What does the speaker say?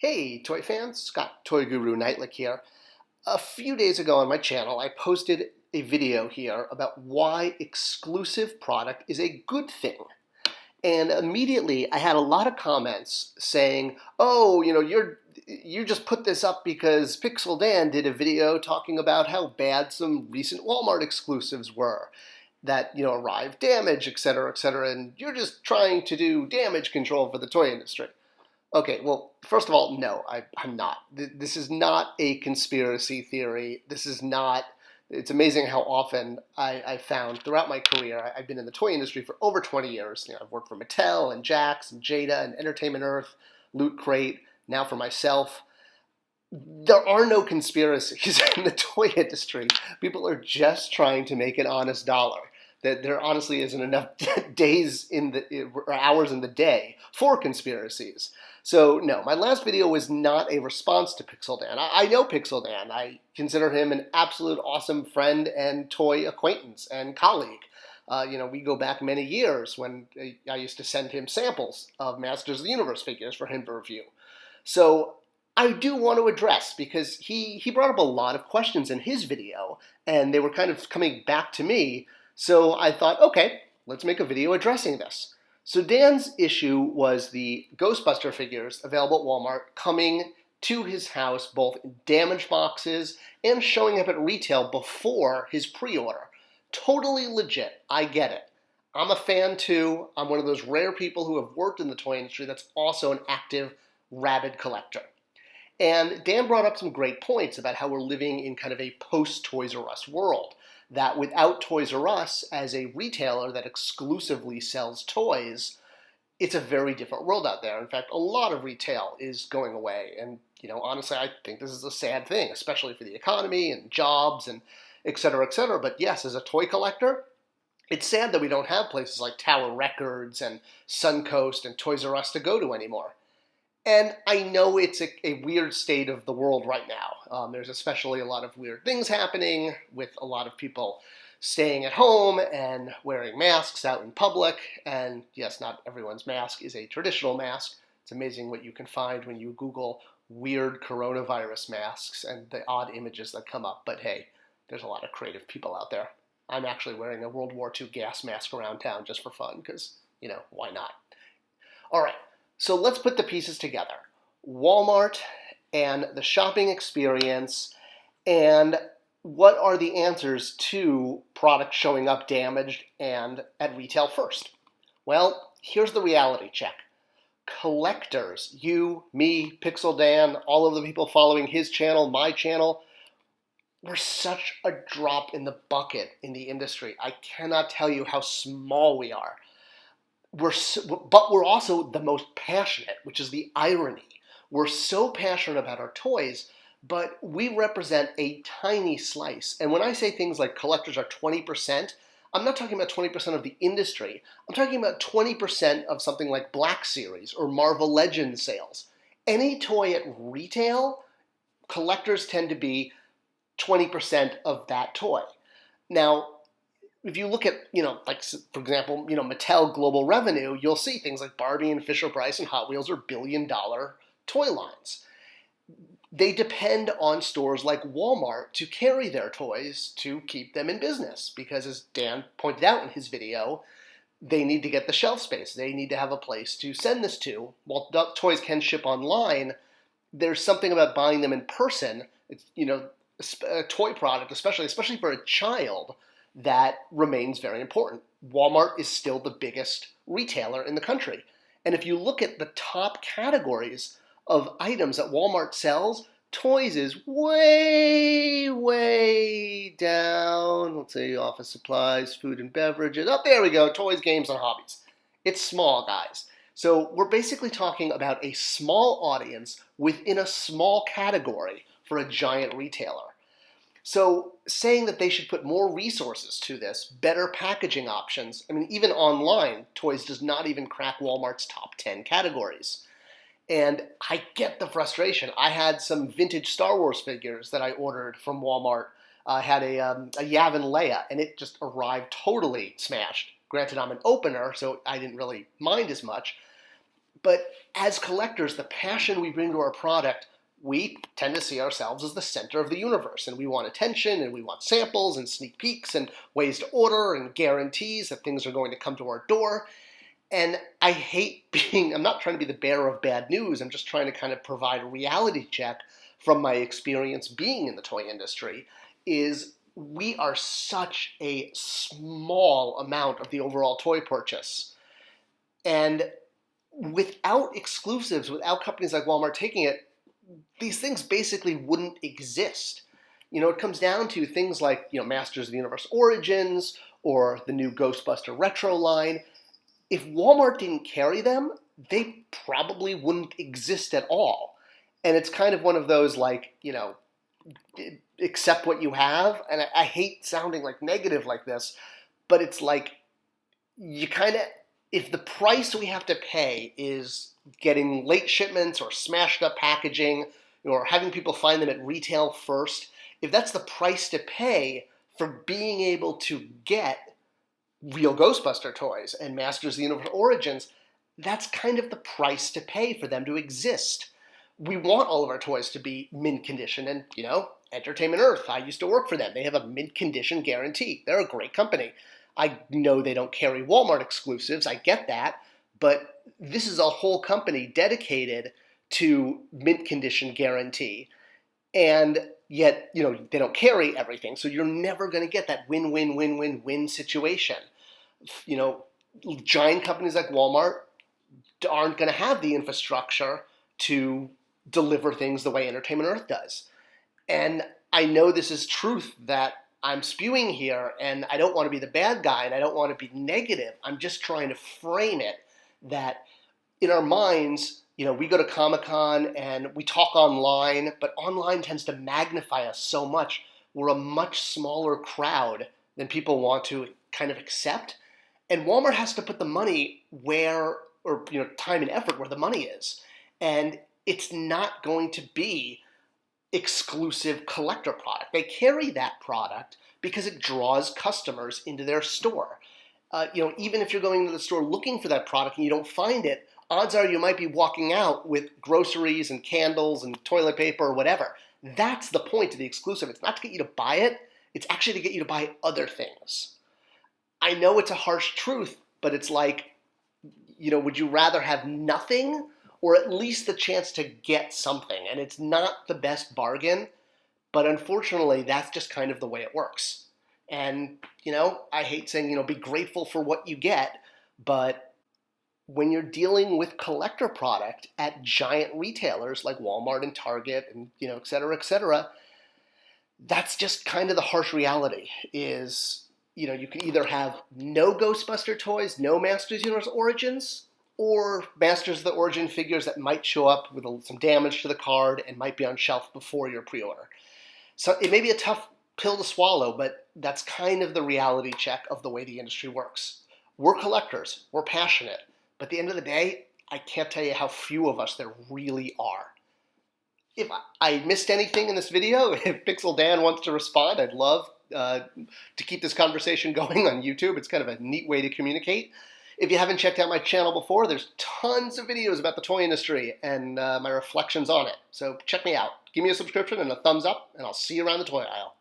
Hey, toy fans, Scott ToyGuru Neitlich here. A few days ago on my channel, I posted a video here about why exclusive product is a good thing. And immediately I had a lot of comments saying, oh, you just put this up because Pixel Dan did a video talking about how bad some recent Walmart exclusives were that, arrived damaged, et cetera, and you're just trying to do damage control for the toy industry. Okay, well, first of all, no, I'm not. This is not a conspiracy theory. This is not. It's amazing how often I found throughout my career. I've been in the toy industry for over 20 years. I've worked for Mattel and Jax and Jada and Entertainment Earth, Loot Crate, now for myself. There are no conspiracies in the toy industry. People are just trying to make an honest dollar. That there honestly isn't enough days or hours in the day for conspiracies. So no, my last video was not a response to Pixel Dan. I know Pixel Dan. I consider him an absolute awesome friend and toy acquaintance and colleague. We go back many years when I used to send him samples of Masters of the Universe figures for him to review. So I do want to address, because he brought up a lot of questions in his video, and they were kind of coming back to me. So I thought, okay, let's make a video addressing this. So Dan's issue was the Ghostbuster figures available at Walmart coming to his house both in damaged boxes and showing up at retail before his pre-order. Totally legit. I get it. I'm a fan too. I'm one of those rare people who have worked in the toy industry that's also an active, rabid collector. And Dan brought up some great points about how we're living in kind of a post-Toys R Us world. That without Toys R Us as a retailer that exclusively sells toys, it's a very different world out there. In fact, a lot of retail is going away. And, honestly, I think this is a sad thing, especially for the economy and jobs and et cetera, et cetera. But yes, as a toy collector, it's sad that we don't have places like Tower Records and Suncoast and Toys R Us to go to anymore. And I know it's a weird state of the world right now. There's especially a lot of weird things happening with a lot of people staying at home and wearing masks out in public. And yes, not everyone's mask is a traditional mask. It's amazing what you can find when you Google weird coronavirus masks and the odd images that come up. But hey, there's a lot of creative people out there. I'm actually wearing a World War II gas mask around town just for fun because, why not? All right. So let's put the pieces together. Walmart and the shopping experience, and what are the answers to products showing up damaged and at retail first? Well, here's the reality check. Collectors, you, me, Pixel Dan, all of the people following his channel, my channel, we're such a drop in the bucket in the industry. I cannot tell you how small we are. But we're also the most passionate, which is the irony. We're so passionate about our toys, but we represent a tiny slice. And when I say things like collectors are 20%, I'm not talking about 20% of the industry. I'm talking about 20% of something like Black Series or Marvel Legends sales. Any toy at retail, collectors tend to be 20% of that toy. Now, if you look at, for example, Mattel global revenue, you'll see things like Barbie and Fisher-Price and Hot Wheels are billion-dollar toy lines. They depend on stores like Walmart to carry their toys to keep them in business because, as Dan pointed out in his video, they need to get the shelf space. They need to have a place to send this to. While toys can ship online, there's something about buying them in person. It's, a toy product, especially for a child, that remains very important. Walmart is still the biggest retailer in the country. And if you look at the top categories of items that Walmart sells, toys is way, way down. Let's say office supplies, food and beverages. Oh, there we go. Toys, games, and hobbies. It's small, guys. So we're basically talking about a small audience within a small category for a giant retailer. So saying that they should put more resources to this, better packaging options, even online, toys does not even crack Walmart's top 10 categories. And I get the frustration. I had some vintage Star Wars figures that I ordered from Walmart. I had a Yavin Leia, and it just arrived totally smashed. Granted, I'm an opener, so I didn't really mind as much. But as collectors, the passion we bring to our product, we tend to see ourselves as the center of the universe, and we want attention, and we want samples and sneak peeks and ways to order and guarantees that things are going to come to our door. And I hate I'm not trying to be the bearer of bad news. I'm just trying to kind of provide a reality check from my experience being in the toy industry, is we are such a small amount of the overall toy purchase. And without exclusives, without companies like Walmart taking it, these things basically wouldn't exist. It comes down to things like, Masters of the Universe Origins or the new Ghostbuster Retro line. If Walmart didn't carry them, they probably wouldn't exist at all. And it's kind of one of those, like, accept what you have. And I hate sounding like negative like this, but it's like, you kind of, if the price we have to pay is getting late shipments or smashed up packaging or having people find them at retail first, if that's the price to pay for being able to get real Ghostbuster toys and Masters of the Universe Origins, that's kind of the price to pay for them to exist. We want all of our toys to be mint condition, and Entertainment Earth, I used to work for them. They have a mint condition guarantee. They're a great company. I know they don't carry Walmart exclusives, I get that, but this is a whole company dedicated to mint condition guarantee, and yet, they don't carry everything, so you're never going to get that win-win-win-win-win situation. Giant companies like Walmart aren't going to have the infrastructure to deliver things the way Entertainment Earth does. And I know this is truth that I'm spewing here, and I don't want to be the bad guy, and I don't want to be negative. I'm just trying to frame it that in our minds, we go to Comic-Con and we talk online, but online tends to magnify us so much. We're a much smaller crowd than people want to kind of accept. And Walmart has to put the money time and effort where the money is. And it's not going to be exclusive collector product. They carry that product because it draws customers into their store. Even if you're going to the store looking for that product and you don't find it, odds are you might be walking out with groceries and candles and toilet paper or whatever. That's the point of the exclusive. It's not to get you to buy it. It's actually to get you to buy other things. I know it's a harsh truth, but it's like, would you rather have nothing or at least the chance to get something? And it's not the best bargain, but unfortunately, that's just kind of the way it works. And, I hate saying, be grateful for what you get, but when you're dealing with collector product at giant retailers like Walmart and Target and, et cetera, that's just kind of the harsh reality is, you can either have no Ghostbuster toys, no Masters of the Universe Origins, or Masters of the Origin figures that might show up with some damage to the card and might be on shelf before your pre-order. So it may be a tough pill to swallow, but that's kind of the reality check of the way the industry works. We're collectors, we're passionate, but at the end of the day, I can't tell you how few of us there really are. If I missed anything in this video, if Pixel Dan wants to respond, I'd love to keep this conversation going on YouTube. It's kind of a neat way to communicate. If you haven't checked out my channel before, there's tons of videos about the toy industry and my reflections on it. So check me out. Give me a subscription and a thumbs up, and I'll see you around the toy aisle.